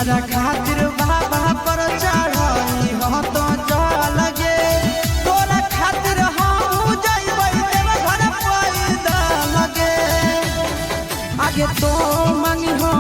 तोहरा खातिर बाबा पर चढ़ाई हो तो चल गे तोरा खातिर हम जइबै देव घर पैदल गे आगे तो मांगी हो